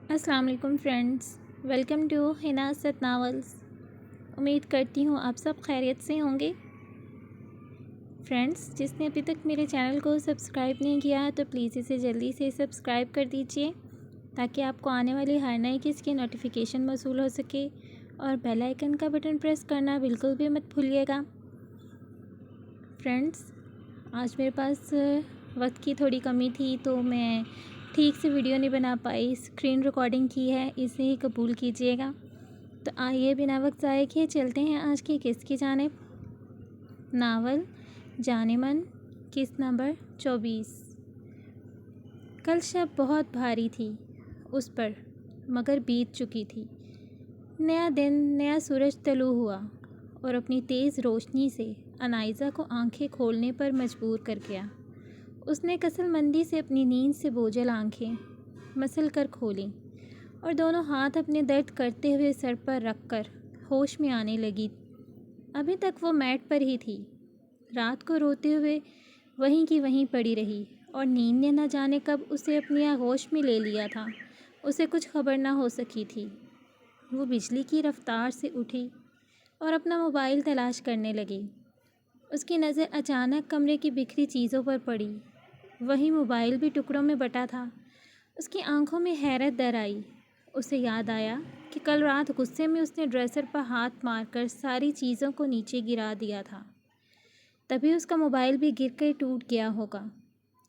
السلام علیکم friends, welcome to ہنا ست ناولس۔ امید کرتی ہوں آپ سب خیریت سے ہوں گے۔ فرینڈس، جس نے ابھی تک میرے چینل کو سبسکرائب نہیں کیا ہے تو پلیز اسے جلدی سے سبسکرائب کر دیجئے تاکہ آپ کو آنے والی ہر نئی چیز کی نوٹیفیکیشن موصول ہو سکے، اور بیل آئیکن کا بٹن پریس کرنا بالکل بھی مت بھولیے گا۔ فرینڈس، آج میرے پاس وقت کی تھوڑی کمی تھی تو میں ٹھیک سے ویڈیو نہیں بنا پائی، اسکرین ریکارڈنگ کی ہے، اسے ہی قبول کیجیے گا۔ تو آئیے بنا وقت ضائع کیے چلتے ہیں آج کی قسط کی جانب۔ ناول جان من، قسط نمبر 24۔ کل شب بہت بھاری تھی اس پر، مگر بیت چکی تھی۔ نیا دن، نیا سورج طلوع ہوا اور اپنی تیز روشنی سے انائزہ کو آنکھیں کھولنے پر مجبور کر گیا۔ اس نے کسل مندی سے اپنی نیند سے بوجھل آنکھیں مسل کر کھولیں اور دونوں ہاتھ اپنے درد کرتے ہوئے سر پر رکھ کر ہوش میں آنے لگی۔ ابھی تک وہ میٹ پر ہی تھی، رات کو روتے ہوئے وہیں کی وہیں پڑی رہی، اور نیند نے نہ جانے کب اسے اپنی آغوش میں لے لیا تھا، اسے کچھ خبر نہ ہو سکی تھی۔ وہ بجلی کی رفتار سے اٹھی اور اپنا موبائل تلاش کرنے لگی۔ اس کی نظر اچانک کمرے کی بکھری چیزوں پر پڑی، وہیں موبائل بھی ٹکڑوں میں بٹا تھا۔ اس کی آنکھوں میں حیرت در آئی۔ اسے یاد آیا کہ کل رات غصے میں اس نے ڈریسر پر ہاتھ مار کر ساری چیزوں کو نیچے گرا دیا تھا، تبھی اس کا موبائل بھی گر کر ٹوٹ گیا ہوگا،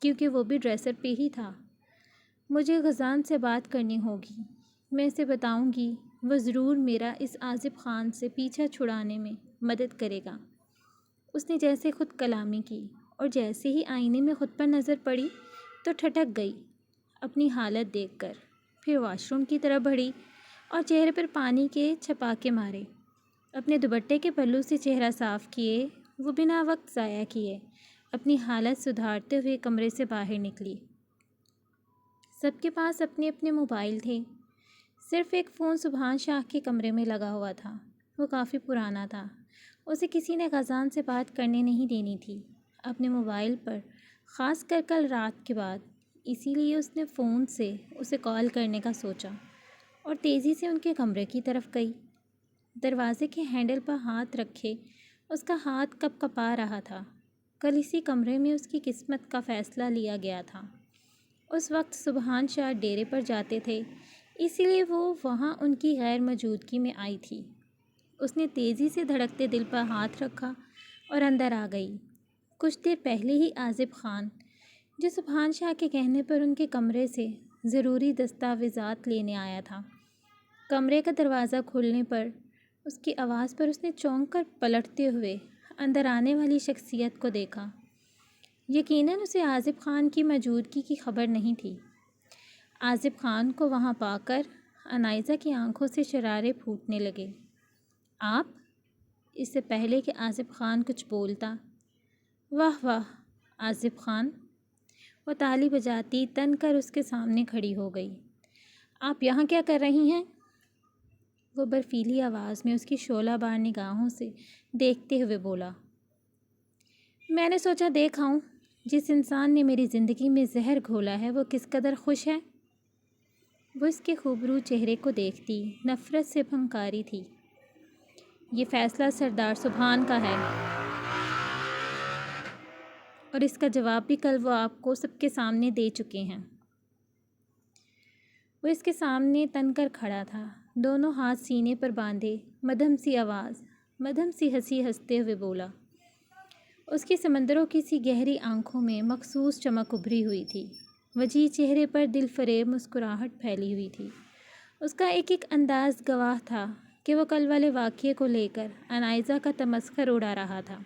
کیونکہ وہ بھی ڈریسر پہ ہی تھا۔ مجھے غزان سے بات کرنی ہوگی، میں اسے بتاؤں گی، وہ ضرور میرا اس عازب خان سے پیچھا چھڑانے میں مدد کرے گا۔ اس نے جیسے خود کلامی کی، اور جیسے ہی آئینے میں خود پر نظر پڑی تو ٹھٹک گئی اپنی حالت دیکھ کر، پھر واش روم کی طرف بڑھی اور چہرے پر پانی کے چھپاکے مارے۔ اپنے دوپٹے کے پلو سے چہرہ صاف کیے، وہ بنا وقت ضائع کیے اپنی حالت سدھارتے ہوئے کمرے سے باہر نکلی۔ سب کے پاس اپنے اپنے موبائل تھے، صرف ایک فون سبحان شاہ کے کمرے میں لگا ہوا تھا۔ وہ کافی پرانا تھا، اسے کسی نے غزان سے بات کرنے نہیں دینی تھی اپنے موبائل پر، خاص کر کل رات کے بعد، اسی لیے اس نے فون سے اسے کال کرنے کا سوچا اور تیزی سے ان کے کمرے کی طرف گئی۔ دروازے کے ہینڈل پر ہاتھ رکھے اس کا ہاتھ کپ کپا رہا تھا۔ کل اسی کمرے میں اس کی قسمت کا فیصلہ لیا گیا تھا۔ اس وقت سبحان شاہ ڈیرے پر جاتے تھے، اسی لیے وہ وہاں ان کی غیر موجودگی میں آئی تھی۔ اس نے تیزی سے دھڑکتے دل پر ہاتھ رکھا اور اندر آ گئی۔ کچھ دیر پہلے ہی عازب خان، جو سبحان شاہ کے کہنے پر ان کے کمرے سے ضروری دستاویزات لینے آیا تھا، کمرے کا دروازہ کھولنے پر اس کی آواز پر اس نے چونک کر پلٹتے ہوئے اندر آنے والی شخصیت کو دیکھا۔ یقیناً اسے عازب خان کی موجودگی کی خبر نہیں تھی۔ عازب خان کو وہاں پا کر انائزہ کی آنکھوں سے شرارے پھوٹنے لگے۔ آپ؟ اس سے پہلے کہ عازب خان کچھ بولتا، واہ واہ عازب خان! وہ تالی بجاتی تن کر اس کے سامنے کھڑی ہو گئی۔ آپ یہاں کیا کر رہی ہیں؟ وہ برفیلی آواز میں اس کی شعلہ بار نگاہوں سے دیکھتے ہوئے بولا۔ میں نے سوچا دیکھ آؤں، جس انسان نے میری زندگی میں زہر گھولا ہے وہ کس قدر خوش ہے۔ وہ اس کے خوبرو چہرے کو دیکھتی نفرت سے پھنکاری تھی۔ یہ فیصلہ سردار سبحان کا ہے، اور اس کا جواب بھی کل وہ آپ کو سب کے سامنے دے چکے ہیں۔ وہ اس کے سامنے تن کر کھڑا تھا، دونوں ہاتھ سینے پر باندھے، مدھم سی آواز، مدھم سی ہنسی ہنستے ہوئے بولا۔ اس کی سمندروں کی سی گہری آنکھوں میں مخصوص چمک ابھری ہوئی تھی، وجیح چہرے پر دل فریب مسکراہٹ پھیلی ہوئی تھی۔ اس کا ایک ایک انداز گواہ تھا کہ وہ کل والے واقعے کو لے کر انائزہ کا تمسخر اڑا رہا تھا۔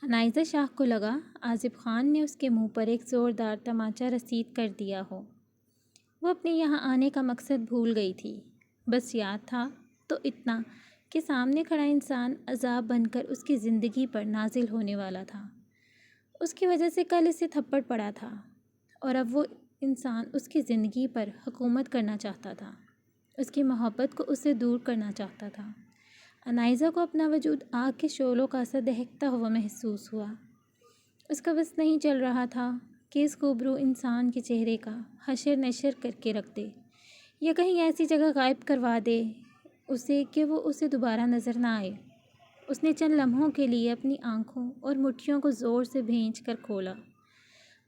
انائزہ شاہ کو لگا عازب خان نے اس کے منہ پر ایک زوردار تمانچہ رسید کر دیا ہو۔ وہ اپنے یہاں آنے کا مقصد بھول گئی تھی، بس یاد تھا تو اتنا کہ سامنے کھڑا انسان عذاب بن کر اس کی زندگی پر نازل ہونے والا تھا۔ اس کی وجہ سے کل اسے تھپڑ پڑا تھا، اور اب وہ انسان اس کی زندگی پر حکومت کرنا چاہتا تھا، اس کی محبت کو اس سے دور کرنا چاہتا تھا۔ انائزہ کو اپنا وجود آگ کے شعلوں کا سا دہکتا ہوا محسوس ہوا۔ اس کا بس نہیں چل رہا تھا کہ اس خوبرو انسان کے چہرے کا حشر نشر کر کے رکھ دے یا کہیں ایسی جگہ غائب کروا دے اسے کہ وہ اسے دوبارہ نظر نہ آئے۔ اس نے چند لمحوں کے لیے اپنی آنکھوں اور مٹھیوں کو زور سے بھینچ کر کھولا۔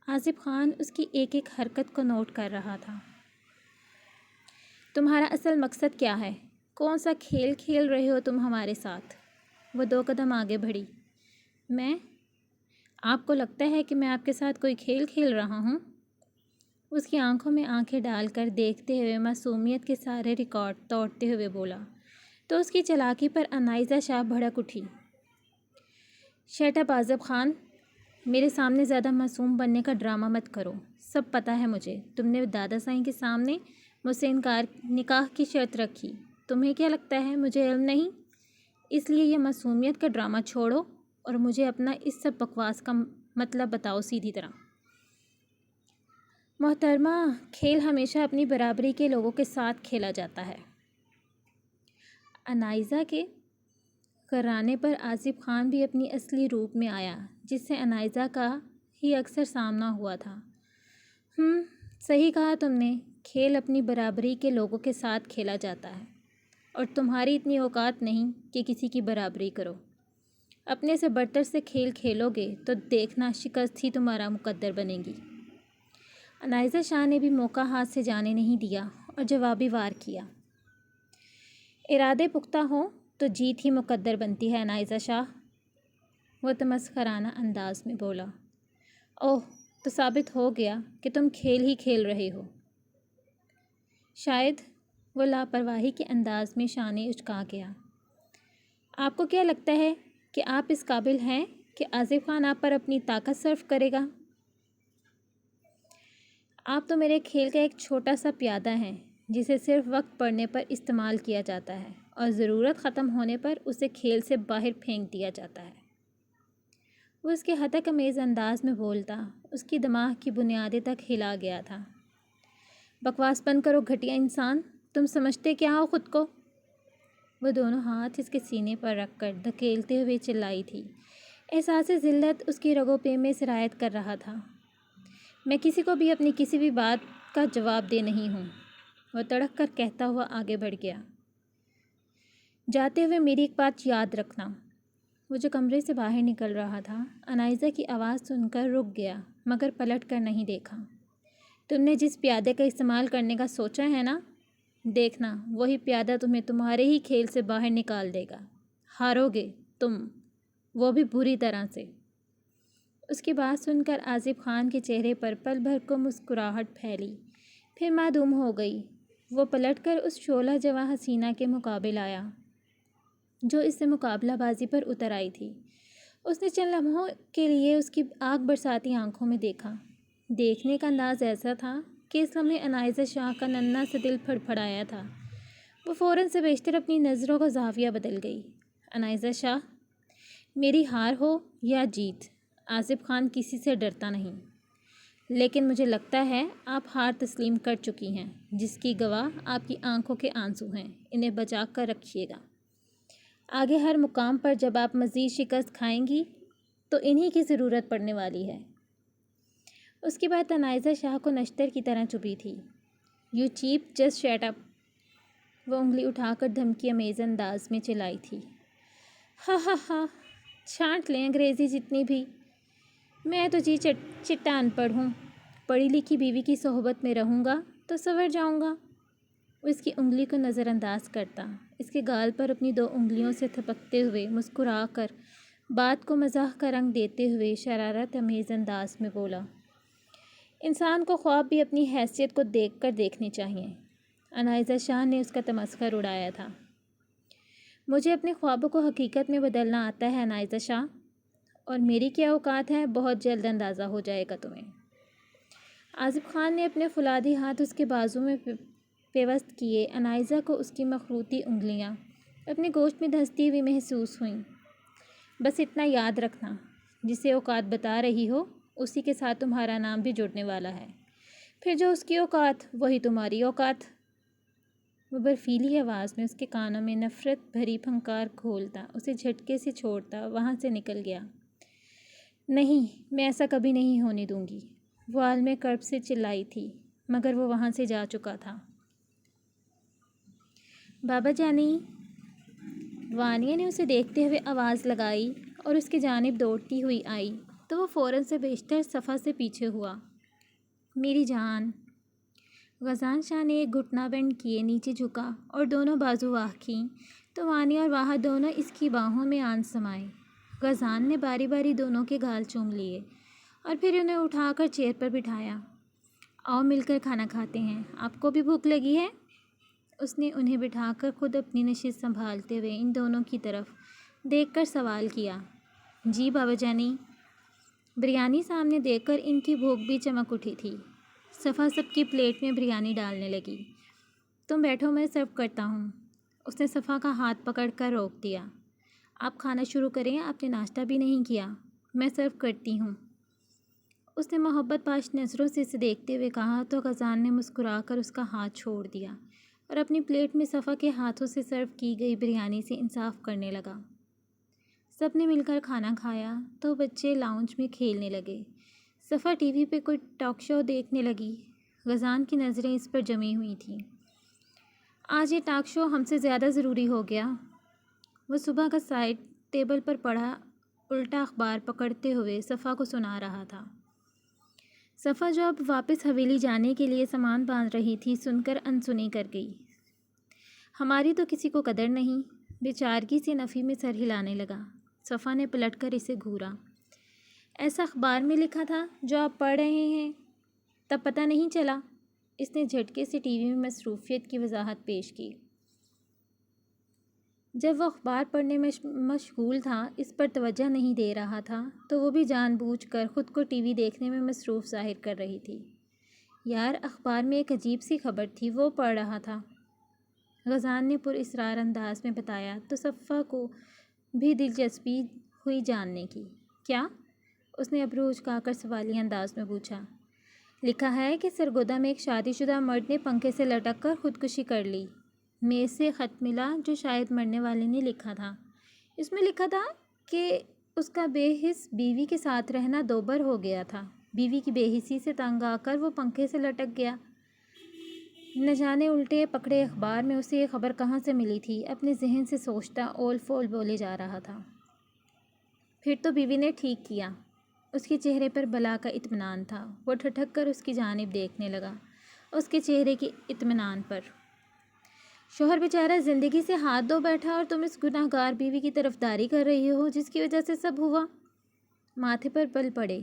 آصف خان اس کی ایک ایک حرکت کو نوٹ کر رہا تھا۔ تمہارا اصل مقصد کیا ہے؟ کون سا کھیل کھیل رہے ہو تم ہمارے ساتھ؟ وہ 2 قدم آگے بڑھی۔ میں؟ آپ کو لگتا ہے کہ میں آپ کے ساتھ کوئی کھیل کھیل رہا ہوں؟ اس کی آنکھوں میں آنکھیں ڈال کر دیکھتے ہوئے معصومیت کے سارے ریکارڈ توڑتے ہوئے بولا تو اس کی چالاکی پر انائزہ شاہ بھڑک اٹھی۔ شٹ اپ آصف خان، میرے سامنے زیادہ معصوم بننے کا ڈرامہ مت کرو۔ سب پتہ ہے مجھے، تم نے دادا سائیں کے سامنے مجھ سے نکاح کی شرط رکھی۔ تمہیں کیا لگتا ہے مجھے علم نہیں؟ اس لیے یہ معصومیت کا ڈرامہ چھوڑو اور مجھے اپنا اس سب بکواس کا مطلب بتاؤ سیدھی طرح۔ محترمہ، کھیل ہمیشہ اپنی برابری کے لوگوں کے ساتھ کھیلا جاتا ہے۔ انائزہ کے کرانے پر آصف خان بھی اپنی اصلی روپ میں آیا جس سے انائزہ کا ہی اکثر سامنا ہوا تھا۔ صحیح کہا تم نے، کھیل اپنی برابری کے لوگوں کے ساتھ کھیلا جاتا ہے اور تمہاری اتنی اوقات نہیں کہ کسی کی برابری کرو۔ اپنے سے برتر سے کھیل کھیلو گے تو دیکھنا شکست ہی تمہارا مقدر بنے گی۔ انائزہ شاہ نے بھی موقع ہاتھ سے جانے نہیں دیا اور جوابی وار کیا۔ ارادے پختہ ہوں تو جیت ہی مقدر بنتی ہے انائزہ شاہ، وہ تمسخرانہ انداز میں بولا۔ اوہ، تو ثابت ہو گیا کہ تم کھیل ہی کھیل رہے ہو۔ شاید، وہ لاپرواہی کے انداز میں شانے اچکا گیا۔ آپ کو کیا لگتا ہے کہ آپ اس قابل ہیں کہ آصف خان آپ پر اپنی طاقت صرف کرے گا؟ آپ تو میرے کھیل کا ایک چھوٹا سا پیادہ ہیں جسے صرف وقت پڑنے پر استعمال کیا جاتا ہے اور ضرورت ختم ہونے پر اسے کھیل سے باہر پھینک دیا جاتا ہے۔ وہ اس کے ہتک امیز انداز میں بولتا اس کی دماغ کی بنیادیں تک ہلا گیا تھا۔ بکواس بند کرو گھٹیا انسان، تم سمجھتے کیا ہو خود کو؟ وہ دونوں ہاتھ اس کے سینے پر رکھ کر دھکیلتے ہوئے چلائی تھی۔ احساس ذلت اس کی رگوں پہ میں سرایت کر رہا تھا۔ میں کسی کو بھی اپنی کسی بھی بات کا جواب دے نہیں ہوں، وہ تڑک کر کہتا ہوا آگے بڑھ گیا۔ جاتے ہوئے میری ایک بات یاد رکھنا۔ وہ جو کمرے سے باہر نکل رہا تھا انائزہ کی آواز سن کر رک گیا مگر پلٹ کر نہیں دیکھا۔ تم نے جس پیادے کا استعمال کرنے کا سوچا ہے نا، دیکھنا وہی پیادہ تمہیں تمہارے ہی کھیل سے باہر نکال دے گا۔ ہارو گے تم، وہ بھی بری طرح سے۔ اس کی بات سن کر آصف خان کے چہرے پر پل بھر کو مسکراہٹ پھیلی، پھر معدوم ہو گئی۔ وہ پلٹ کر اس شعلہ جواں حسینہ کے مقابل آیا جو اس سے مقابلہ بازی پر اتر آئی تھی۔ اس نے چند لمحوں کے لیے اس کی آگ برساتی آنکھوں میں دیکھا۔ دیکھنے کا انداز ایسا تھا کہ اس لمحے انائزہ شاہ کا ننھا سا دل پھڑپھڑایا تھا۔ وہ فوراً سے بیشتر اپنی نظروں کا زاویہ بدل گئی۔ انائزہ شاہ، میری ہار ہو یا جیت، آصف خان کسی سے ڈرتا نہیں، لیکن مجھے لگتا ہے آپ ہار تسلیم کر چکی ہیں جس کی گواہ آپ کی آنکھوں کے آنسو ہیں۔ انہیں بچا کر رکھیے گا۔ آگے ہر مقام پر جب آپ مزید شکست کھائیں گی تو انہی کی ضرورت پڑنے والی ہے۔ اس کی بات انائزہ شاہ کو نشتر کی طرح چبھی تھی۔ You cheap, just shut up, وہ انگلی اٹھا کر دھمکی امیز انداز میں چلائی تھی۔ ہا ہا ہا، چھانٹ لیں انگریزی جتنی بھی، میں تو جی چٹا ان پڑھ ہوں، پڑھی لکھی بیوی کی صحبت میں رہوں گا تو سنور جاؤں گا۔ وہ اس کی انگلی کو نظر انداز کرتا اس کے گال پر اپنی 2 انگلیوں سے تھپکتے ہوئے مسکرا کر بات کو مزاح کا رنگ دیتے ہوئے شرارت امیز انداز میں بولا، انسان کو خواب بھی اپنی حیثیت کو دیکھ کر دیکھنے چاہیے۔ انائزہ شاہ نے اس کا تمسخر اڑایا تھا۔ مجھے اپنے خوابوں کو حقیقت میں بدلنا آتا ہے انائزہ شاہ، اور میری کیا اوقات ہے بہت جلد اندازہ ہو جائے گا تمہیں۔ آصف خان نے اپنے فولادی ہاتھ اس کے بازو میں پیوست کیے۔ انائزہ کو اس کی مخروطی انگلیاں اپنے گوشت میں دھنستی ہوئی محسوس ہوئیں۔ بس اتنا یاد رکھنا، جسے اوقات بتا رہی ہو اسی کے ساتھ تمہارا نام بھی جڑنے والا ہے، پھر جو اس کی اوقات وہی تمہاری اوقات۔ وہ برفیلی آواز میں اس کے کانوں میں نفرت بھری پھنکار کھولتا اسے جھٹکے سے چھوڑتا وہاں سے نکل گیا۔ نہیں، میں ایسا کبھی نہیں ہونے دوں گی، وہ عالم کرب سے چلائی تھی، مگر وہ وہاں سے جا چکا تھا۔ بابا جانی، وانیہ نے اسے دیکھتے ہوئے آواز لگائی اور اس کی جانب دوڑتی ہوئی آئی تو وہ فوراً سے بیشتر صفا سے پیچھے ہوا۔ میری جان۔ غزان شاہ نے ایک گھٹنا بینڈ کیے نیچے جھکا اور دونوں بازو واہ کیں تو وانیہ اور واہ دونوں اس کی باہوں میں آن سمائے۔ غزان نے باری باری دونوں کے گال چوم لیے اور پھر انہیں اٹھا کر چیئر پر بٹھایا۔ آؤ مل کر کھانا کھاتے ہیں، آپ کو بھی بھوک لگی ہے؟ اس نے انہیں بٹھا کر خود اپنی نشست سنبھالتے ہوئے ان دونوں کی طرف دیکھ کر سوال کیا۔ جی بابا جانی۔ بریانی سامنے دیکھ کر ان کی بھوک بھی چمک اٹھی تھی۔ صفا سب کی پلیٹ میں بریانی ڈالنے لگی۔ تم بیٹھو، میں سرو کرتا ہوں۔ اس نے صفا کا ہاتھ پکڑ کر روک دیا۔ آپ کھانا شروع کریں، آپ نے ناشتہ بھی نہیں کیا، میں سرو کرتی ہوں۔ اس نے محبت پاش نظروں سے اسے دیکھتے ہوئے کہا تو غزان نے مسکرا کر اس کا ہاتھ چھوڑ دیا اور اپنی پلیٹ میں صفا کے ہاتھوں سے سرو کی گئی بریانی سے انصاف کرنے لگا۔ سب نے مل کر کھانا کھایا تو بچے لاؤنج میں کھیلنے لگے۔ صفا ٹی وی پہ کوئی ٹاک شو دیکھنے لگی۔ غزان کی نظریں اس پر جمی ہوئی تھیں۔ آج یہ ٹاک شو ہم سے زیادہ ضروری ہو گیا۔ وہ صبح کا سائڈ ٹیبل پر پڑا الٹا اخبار پکڑتے ہوئے صفا کو سنا رہا تھا۔ صفا جو اب واپس حویلی جانے کے لیے سامان باندھ رہی تھی سن کر انسنی کر گئی۔ ہماری تو کسی کو قدر نہیں، بیچارگی سے نفی میں سر ہلانے لگا۔ صفا نے پلٹ کر اسے گھورا۔ ایسا اخبار میں لکھا تھا جو آپ پڑھ رہے ہیں، تب پتہ نہیں چلا؟ اس نے جھٹکے سے ٹی وی میں مصروفیت کی وضاحت پیش کی۔ جب وہ اخبار پڑھنے میں مشغول تھا، اس پر توجہ نہیں دے رہا تھا تو وہ بھی جان بوجھ کر خود کو ٹی وی دیکھنے میں مصروف ظاہر کر رہی تھی۔ یار، اخبار میں ایک عجیب سی خبر تھی، وہ پڑھ رہا تھا، غزان نے پر اصرار انداز میں بتایا تو صفا کو بھی دلچسپی ہوئی جاننے کی۔ کیا؟ اس نے ابرو اچکا کر سوالیہ انداز میں پوچھا۔ لکھا ہے کہ سرگودا میں ایک شادی شدہ مرد نے پنکھے سے لٹک کر خودکشی کر لی۔ میز سے خط ملا جو شاید مرنے والے نے لکھا تھا۔ اس میں لکھا تھا کہ اس کا بے حس بیوی کے ساتھ رہنا دوبر ہو گیا تھا۔ بیوی کی بے حسی سے تنگ آ کر وہ پنکھے سے لٹک گیا۔ نہ جانے الٹے پکڑے اخبار میں اسے یہ خبر کہاں سے ملی تھی، اپنے ذہن سے سوچتا اول فول بولے جا رہا تھا۔ پھر تو بیوی نے ٹھیک کیا۔ اس کے چہرے پر بلا کا اطمینان تھا۔ وہ ٹھٹک کر اس کی جانب دیکھنے لگا، اس کے چہرے کے اطمینان پر۔ شوہر بیچارہ زندگی سے ہاتھ دھو بیٹھا اور تم اس گناہ گار بیوی کی طرفداری کر رہی ہو جس کی وجہ سے سب ہوا۔ ماتھے پر بل پڑے۔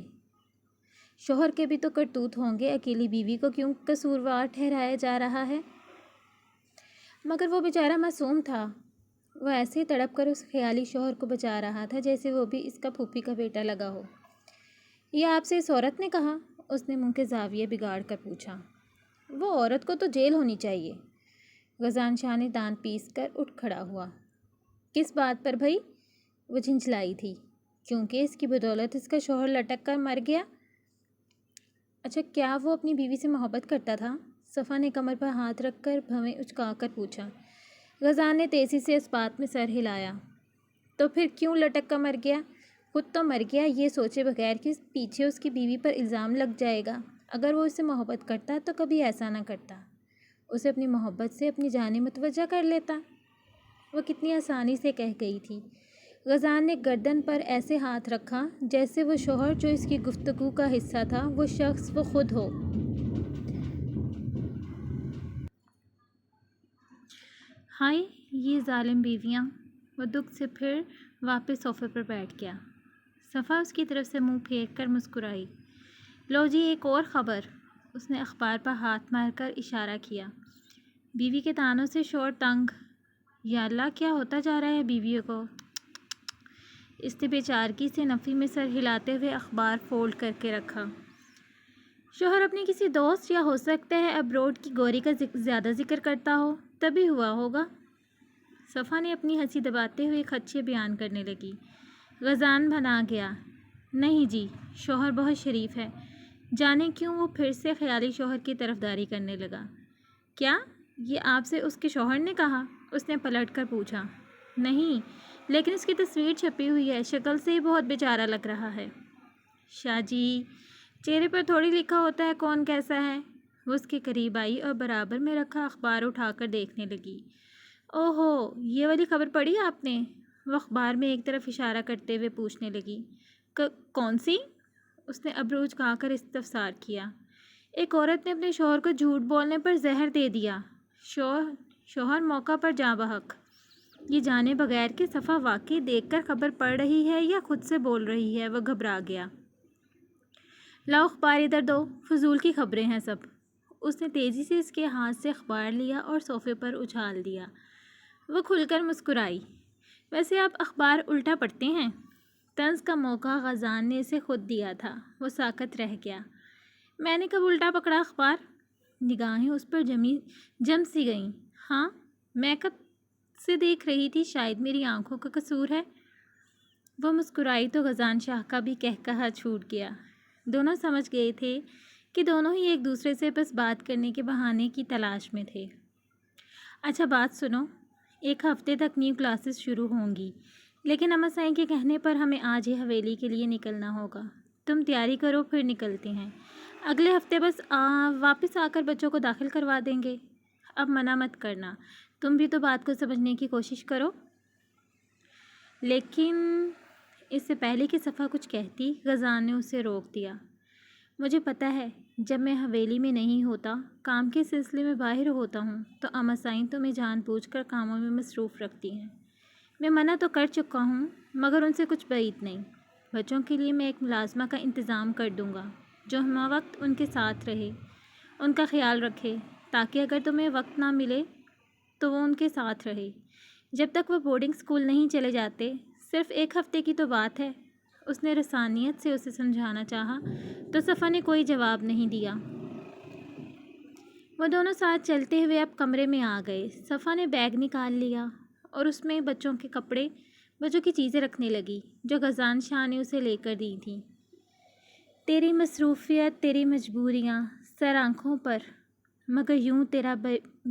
شوہر کے بھی تو کرتوت ہوں گے، اکیلی بیوی کو کیوں قصوروار ٹھہرایا جا رہا ہے؟ مگر وہ بیچارہ معصوم تھا۔ وہ ایسے تڑپ کر اس خیالی شوہر کو بچا رہا تھا جیسے وہ بھی اس کا پھوپھی کا بیٹا لگا ہو۔ یہ آپ سے اس عورت نے کہا؟ اس نے منہ کے زاویے بگاڑ کر پوچھا۔ وہ عورت کو تو جیل ہونی چاہیے۔ غزان شاہ نے دانت پیس کر اٹھ کھڑا ہوا۔ کس بات پر بھئی؟ وہ جھنجھلائی تھی۔ کیونکہ اس کی بدولت اس کا شوہر لٹک کر مر گیا۔ اچھا، کیا وہ اپنی بیوی سے محبت کرتا تھا؟ صفا نے کمر پر ہاتھ رکھ کر بھویں اچکا کر پوچھا۔ غزان نے تیزی سے اس بات میں سر ہلایا۔ تو پھر کیوں لٹک کر مر گیا؟ خود تو مر گیا یہ سوچے بغیر کہ پیچھے اس کی بیوی پر الزام لگ جائے گا۔ اگر وہ اس سے محبت کرتا تو کبھی ایسا نہ کرتا، اسے اپنی محبت سے اپنی جانب متوجہ کر لیتا۔ وہ کتنی آسانی سے کہہ گئی تھی۔ غزان نے گردن پر ایسے ہاتھ رکھا جیسے وہ شوہر جو اس کی گفتگو کا حصہ تھا وہ شخص وہ خود ہو۔ ہائے یہ ظالم بیویاں! وہ دکھ سے پھر واپس صوفے پر بیٹھ گیا۔ صفا اس کی طرف سے منہ پھیر کر مسکرائی۔ لو جی ایک اور خبر۔ اس نے اخبار پر ہاتھ مار کر اشارہ کیا۔ بیوی کے تانوں سے شوہر تنگ۔ یا اللہ، کیا ہوتا جا رہا ہے بیویوں کو؟ اس نے بیچارگی سے نفی میں سر ہلاتے ہوئے اخبار فولڈ کر کے رکھا۔ شوہر اپنی کسی دوست یا ہو سکتا ہے ابروڈ کی گوری کا زیادہ ذکر کرتا ہو، تبھی ہوا ہوگا۔ صفا نے اپنی ہنسی دباتے ہوئے خدشے بیان کرنے لگی۔ غزان بنا گیا۔ نہیں جی، شوہر بہت شریف ہے۔ جانے کیوں وہ پھر سے خیالی شوہر کی طرفداری کرنے لگا۔ کیا یہ آپ سے اس کے شوہر نے کہا؟ اس نے پلٹ کر پوچھا۔ نہیں، لیکن اس کی تصویر چھپی ہوئی ہے، شکل سے ہی بہت بیچارہ لگ رہا ہے۔ شاہ جی، چہرے پر تھوڑی لکھا ہوتا ہے کون کیسا ہے۔ وہ اس کے قریب آئی اور برابر میں رکھا اخبار اٹھا کر دیکھنے لگی۔ اوہو، یہ والی خبر پڑھی آپ نے؟ وہ اخبار میں ایک طرف اشارہ کرتے ہوئے پوچھنے لگی۔ کون سی؟ اس نے ابرو جھکا کر استفسار کیا۔ ایک عورت نے اپنے شوہر کو جھوٹ بولنے پر زہر دے دیا۔ شوہر موقع پر جاں بحق۔ یہ جانے بغیر کہ صفا واقعی دیکھ کر خبر پڑھ رہی ہے یا خود سے بول رہی ہے، وہ گھبرا گیا۔ لاؤ اخبار ادھر دو، فضول کی خبریں ہیں سب۔ اس نے تیزی سے اس کے ہاتھ سے اخبار لیا اور صوفے پر اچھال دیا۔ وہ کھل کر مسکرائی۔ ویسے آپ اخبار الٹا پڑھتے ہیں؟ طنز کا موقع غزان نے اسے خود دیا تھا۔ وہ ساکت رہ گیا۔ میں نے کب الٹا پکڑا اخبار؟ نگاہیں اس پر جم سی گئیں۔ ہاں، میں کب سے دیکھ رہی تھی، شاید میری آنکھوں کا قصور ہے۔ وہ مسکرائی تو غزان شاہ کا بھی قہقہا چھوٹ گیا۔ دونوں سمجھ گئے تھے کہ دونوں ہی ایک دوسرے سے بس بات کرنے کے بہانے کی تلاش میں تھے۔ اچھا بات سنو، 1 ہفتے تک نیو کلاسز شروع ہوں گی، لیکن اما سائیں کے کہنے پر ہمیں آج ہی حویلی کے لیے نکلنا ہوگا۔ تم تیاری کرو، پھر نکلتے ہیں۔ اگلے ہفتے بس واپس آ کر بچوں کو داخل کروا دیں گے۔ اب منع مت کرنا، تم بھی تو بات کو سمجھنے کی کوشش کرو۔ لیکن اس سے پہلے کہ صفا کچھ کہتی، غزان نے اسے روک دیا۔ مجھے پتہ ہے، جب میں حویلی میں نہیں ہوتا، کام کے سلسلے میں باہر ہوتا ہوں، تو اما سائیں تمہیں جان بوجھ کر کاموں میں مصروف رکھتی ہیں۔ میں منع تو کر چکا ہوں، مگر ان سے کچھ بعید نہیں۔ بچوں کے لیے میں ایک ملازمہ کا انتظام کر دوں گا جو ہمہ وقت ان کے ساتھ رہے، ان کا خیال رکھے، تاکہ اگر تمہیں وقت نہ ملے تو وہ ان کے ساتھ رہے۔ جب تک وہ بورڈنگ اسکول نہیں چلے جاتے، صرف 1 ہفتے کی تو بات ہے۔ اس نے رسانیت سے اسے سمجھانا چاہا تو صفا نے کوئی جواب نہیں دیا۔ وہ دونوں ساتھ چلتے ہوئے اب کمرے میں آ گئے۔ صفا نے بیگ نکال لیا اور اس میں بچوں کے کپڑے، بچوں کی چیزیں رکھنے لگی جو غزان شاہ نے اسے لے کر دی تھیں۔ تیری مصروفیت، تیری مجبوریاں سر آنکھوں پر، مگر یوں تیرا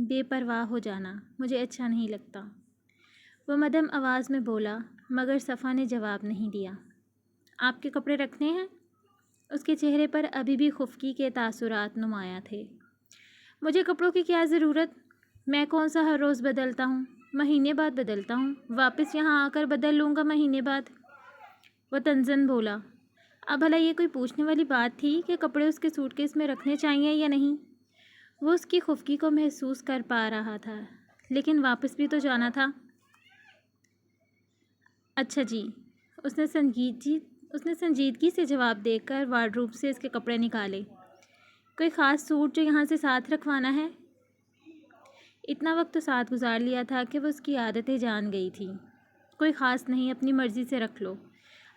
بے پرواہ ہو جانا مجھے اچھا نہیں لگتا، وہ مدھم آواز میں بولا، مگر صفا نے جواب نہیں دیا۔ آپ کے کپڑے رکھنے ہیں؟ اس کے چہرے پر ابھی بھی خفگی کے تاثرات نمایاں تھے۔ مجھے کپڑوں کی کیا ضرورت؟ میں کون سا ہر روز بدلتا ہوں؟ مہینے بعد بدلتا ہوں، واپس یہاں آ کر بدل لوں گا مہینے بعد، وہ طنزاً بولا۔ اب بھلا یہ کوئی پوچھنے والی بات تھی کہ کپڑے اس کے سوٹ کیس میں رکھنے چاہیے یا نہیں؟ وہ اس کی خفگی کو محسوس کر پا رہا تھا، لیکن واپس بھی تو جانا تھا۔ اچھا جی، اس نے سنجیدگی سے جواب دے کر وارڈروب سے اس کے کپڑے نکالے۔ کوئی خاص سوٹ جو یہاں سے ساتھ رکھوانا ہے؟ اتنا وقت تو ساتھ گزار لیا تھا کہ وہ اس کی عادتیں جان گئی تھی۔ کوئی خاص نہیں، اپنی مرضی سے رکھ لو۔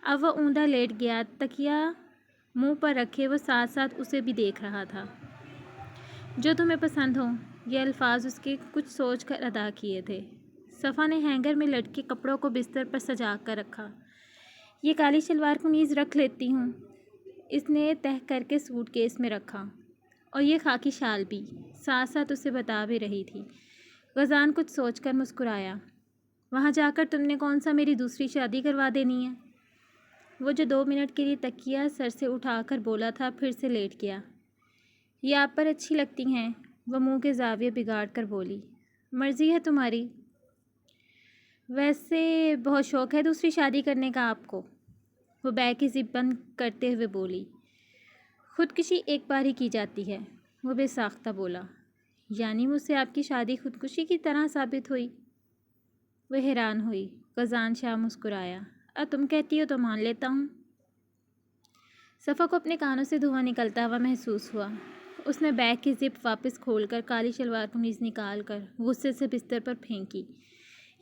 اب وہ اوندا لیٹ گیا، تکیہ منہ پر رکھے وہ ساتھ ساتھ اسے بھی دیکھ رہا تھا۔ جو تمہیں پسند ہو، یہ الفاظ اس کے کچھ سوچ کر ادا کیے تھے۔ صفا نے ہینگر میں لٹکے کپڑوں کو بستر پر سجا کر رکھا۔ یہ کالی شلوار قمیض رکھ لیتی ہوں، اس نے تہہ کر کے سوٹ کیس میں رکھا، اور یہ خاکی شال بھی، ساتھ ساتھ اسے بتا بھی رہی تھی۔ غزان کچھ سوچ کر مسکرایا۔ وہاں جا کر تم نے کون سا میری دوسری شادی کروا دینی ہے؟ وہ جو 2 منٹ کے لیے تکیہ سر سے اٹھا کر بولا تھا، پھر سے لیٹ گیا۔ یہ آپ پر اچھی لگتی ہیں، وہ منہ کے زاویے بگاڑ کر بولی۔ مرضی ہے تمہاری۔ ویسے بہت شوق ہے دوسری شادی کرنے کا آپ کو، وہ بیگ کی زپ بند کرتے ہوئے بولی۔ خودکشی ایک بار ہی کی جاتی ہے، وہ بے ساختہ بولا۔ یعنی مجھ سے آپ کی شادی خودکشی کی طرح ثابت ہوئی؟ وہ حیران ہوئی۔ غزان شاہ مسکرایا۔ اب تم کہتی ہو تو مان لیتا ہوں۔ صفا کو اپنے کانوں سے دھواں نکلتا ہوا محسوس ہوا۔ اس نے بیگ کی زپ واپس کھول کر کالی شلوار قمیض نکال کر غصے سے بستر پر پھینکی۔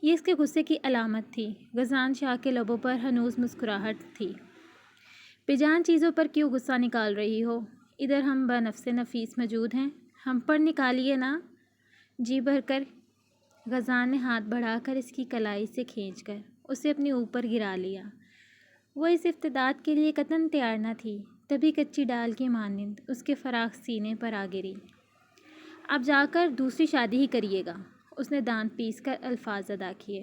یہ اس کے غصے کی علامت تھی۔ غزان شاہ کے لبوں پر ہنوز مسکراہٹ تھی۔ بے-جان چیزوں پر کیوں غصہ نکال رہی ہو؟ ادھر ہم بنفس نفیس موجود ہیں، ہم پر نکالیے نا جی بھر کر۔ غزان نے ہاتھ بڑھا کر اس کی کلائی سے کھینچ کر اسے اپنے اوپر گرا لیا۔ وہ اس افتادات کے لیے قطعاً تیار نہ تھی، تبھی کچی ڈال کی مانند اس کے فراخ سینے پر آ گری۔ اب جا کر دوسری شادی ہی کریے گا، اس نے دانت پیس کر الفاظ ادا کیے۔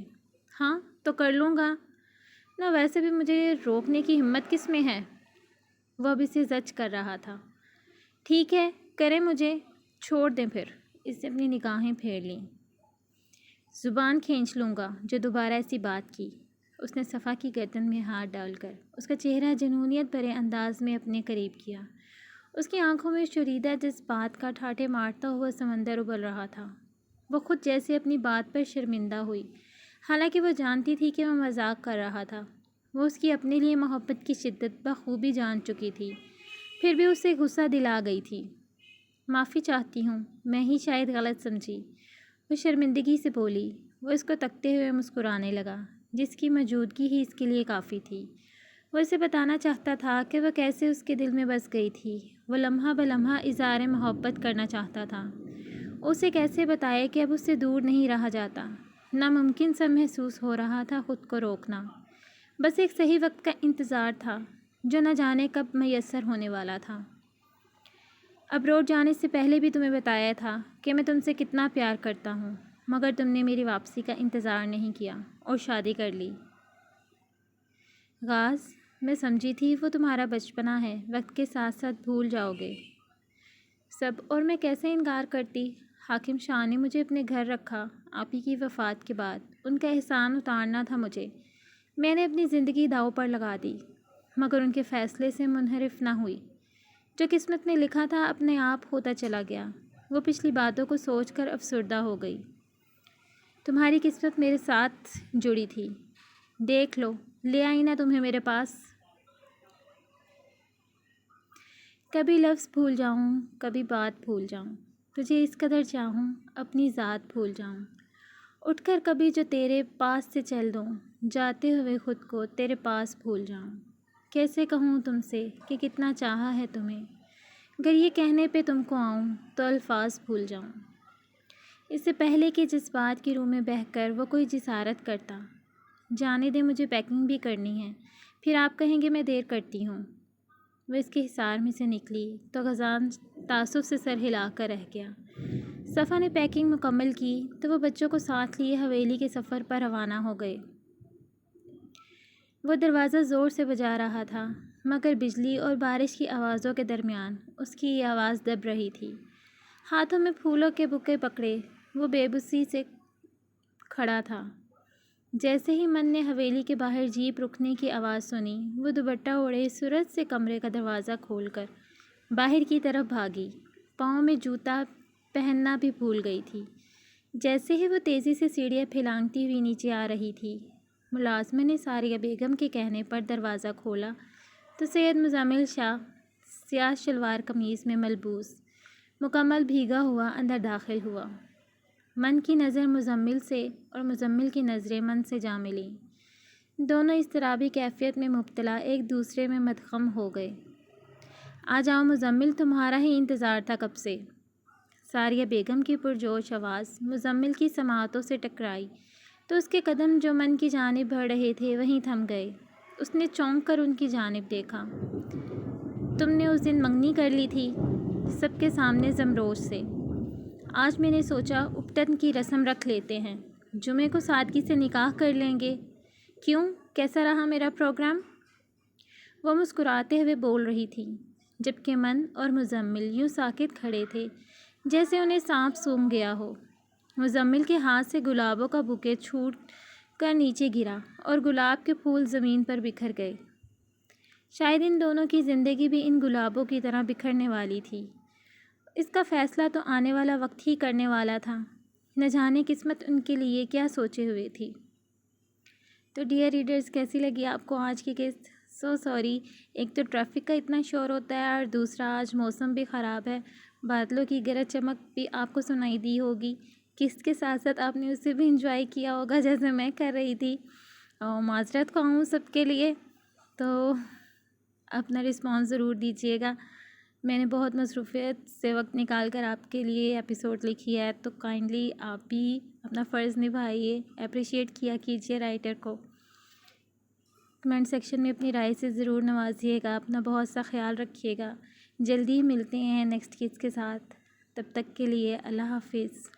ہاں تو کر لوں گا، نہ ویسے بھی مجھے روکنے کی ہمت کس میں ہے؟ وہ اب اسے زج کر رہا تھا۔ ٹھیک ہے، کریں مجھے، چھوڑ دیں پھر۔ اس نے اپنی نگاہیں پھیر لیں۔ زبان کھینچ لوں گا جو دوبارہ ایسی بات کی۔ اس نے صفا کی گردن میں ہاتھ ڈال کر اس کا چہرہ جنونیت بھرے انداز میں اپنے قریب کیا۔ اس کی آنکھوں میں شوریدہ جذبات کا ٹھاٹھے مارتا ہوا سمندر ابل رہا تھا۔ وہ خود جیسے اپنی بات پر شرمندہ ہوئی، حالانکہ وہ جانتی تھی کہ وہ مذاق کر رہا تھا۔ وہ اس کی اپنے لیے محبت کی شدت بخوبی جان چکی تھی، پھر بھی اسے غصہ دلا گئی تھی۔ معافی چاہتی ہوں، میں ہی شاید غلط سمجھی، وہ شرمندگی سے بولی۔ وہ اس کو تکتے ہوئے مسکرانے لگا، جس کی موجودگی ہی اس کے لیے کافی تھی۔ وہ اسے بتانا چاہتا تھا کہ وہ کیسے اس کے دل میں بس گئی تھی۔ وہ لمحہ بلمحہ اظہار محبت کرنا چاہتا تھا۔ اسے کیسے بتائے کہ اب اس سے دور نہیں رہا جاتا۔ ناممکن سا محسوس ہو رہا تھا خود کو روکنا۔ بس ایک صحیح وقت کا انتظار تھا جو نہ جانے کب میسر ہونے والا تھا۔ اب روڈ جانے سے پہلے بھی تمہیں بتایا تھا کہ میں تم سے کتنا پیار کرتا ہوں، مگر تم نے میری واپسی کا انتظار نہیں کیا اور شادی کر لی۔ غاز، میں سمجھی تھی وہ تمہارا بچپنا ہے، وقت کے ساتھ ساتھ بھول جاؤ گے سب، اور میں کیسے انکار کرتی۔ حاکم شاہ نے مجھے اپنے گھر رکھا آپ ہی کی وفات کے بعد، ان کا احسان اتارنا تھا مجھے۔ میں نے اپنی زندگی داؤ پر لگا دی، مگر ان کے فیصلے سے منحرف نہ ہوئی۔ جو قسمت نے لکھا تھا اپنے آپ ہوتا چلا گیا۔ وہ پچھلی باتوں کو سوچ کر افسردہ ہو گئی۔ تمہاری قسمت میرے ساتھ جڑی تھی، دیکھ لو، لے آئی نا تمہیں میرے پاس۔ کبھی لفظ بھول جاؤں، کبھی بات بھول جاؤں، تجھے اس قدر چاہوں اپنی ذات بھول جاؤں۔ اٹھ کر کبھی جو تیرے پاس سے چل دوں، جاتے ہوئے خود کو تیرے پاس بھول جاؤں۔ کیسے کہوں تم سے کہ کتنا چاہا ہے تمہیں، اگر یہ کہنے پہ تم کو آؤں تو الفاظ بھول جاؤں۔ اس سے پہلے کہ جذبات کی روح میں بہہ کر وہ کوئی جسارت کرتا، جانے دے مجھے پیکنگ بھی کرنی ہے، پھر آپ کہیں گے میں دیر کرتی ہوں۔ وہ اس کے حصار میں سے نکلی تو غزان تعصب سے سر ہلا کر رہ گیا۔ صفا نے پیکنگ مکمل کی تو وہ بچوں کو ساتھ لیے حویلی کے سفر پر روانہ ہو گئے۔ وہ دروازہ زور سے بجا رہا تھا، مگر بجلی اور بارش کی آوازوں کے درمیان اس کی یہ آواز دب رہی تھی۔ ہاتھوں میں پھولوں کے بکے پکڑے وہ بے بسی سے کھڑا تھا۔ جیسے ہی من نے حویلی کے باہر جیپ رکنے کی آواز سنی، وہ دوپٹہ اوڑھے سرعت سے کمرے کا دروازہ کھول کر باہر کی طرف بھاگی۔ پاؤں میں جوتا پہننا بھی بھول گئی تھی۔ جیسے ہی وہ تیزی سے سیڑھیاں پھیلانگتی ہوئی نیچے آ رہی تھی، ملازمہ نے ساریہ بیگم کے کہنے پر دروازہ کھولا تو سید مزمل شاہ سیاہ شلوار قمیض میں ملبوس، مکمل بھیگا ہوا اندر داخل ہوا۔ من کی نظر مزمل سے اور مزمل کی نظریں من سے جا ملیں۔ دونوں اضطرابی کیفیت میں مبتلا ایک دوسرے میں مدغم ہو گئے۔ آ جاؤ مزمل، تمہارا ہی انتظار تھا کب سے۔ ساریہ بیگم کی پرجوش آواز مزمل کی سماعتوں سے ٹکرائی تو اس کے قدم جو من کی جانب بڑھ رہے تھے وہیں تھم گئے۔ اس نے چونک کر ان کی جانب دیکھا۔ تم نے اس دن منگنی کر لی تھی سب کے سامنے زمروش سے۔ آج میں نے سوچا اپٹن کی رسم رکھ لیتے ہیں، جمعے کو سادگی سے نکاح کر لیں گے۔ کیوں، کیسا رہا میرا پروگرام؟ وہ مسکراتے ہوئے بول رہی تھی، جبکہ من اور مزمل یوں ساکت کھڑے تھے جیسے انہیں سانپ سونگھ گیا ہو۔ مزمل کے ہاتھ سے گلابوں کا بوکے چھوٹ کر نیچے گرا اور گلاب کے پھول زمین پر بکھر گئے۔ شاید ان دونوں کی زندگی بھی ان گلابوں کی طرح بکھرنے والی تھی۔ اس کا فیصلہ تو آنے والا وقت ہی کرنے والا تھا، نہ جانے قسمت ان کے لیے کیا سوچے ہوئے تھی۔ تو ڈیئر ریڈرز، کیسی لگی آپ کو آج کی قسط؟ سوری، ایک تو ٹریفک کا اتنا شور ہوتا ہے اور دوسرا آج موسم بھی خراب ہے، بادلوں کی گرج چمک بھی آپ کو سنائی دی ہوگی۔ قسط کے ساتھ ساتھ آپ نے اسے بھی انجوائے کیا ہوگا جیسے میں کر رہی تھی، اور معذرت خواہ ہوں سب کے لیے۔ تو اپنا رسپانس ضرور دیجیے گا۔ میں نے بہت مصروفیت سے وقت نکال کر آپ کے لیے ایپیسوڈ لکھی ہے، تو کائنڈلی آپ بھی اپنا فرض نبھائیے، اپریشیٹ کیا کیجیے رائٹر کو۔ کمنٹ سیکشن میں اپنی رائے سے ضرور نوازیے گا۔ اپنا بہت سا خیال رکھیے گا۔ جلدی ہی ملتے ہیں نیکسٹ قسط کے ساتھ، تب تک کے لیے اللہ حافظ۔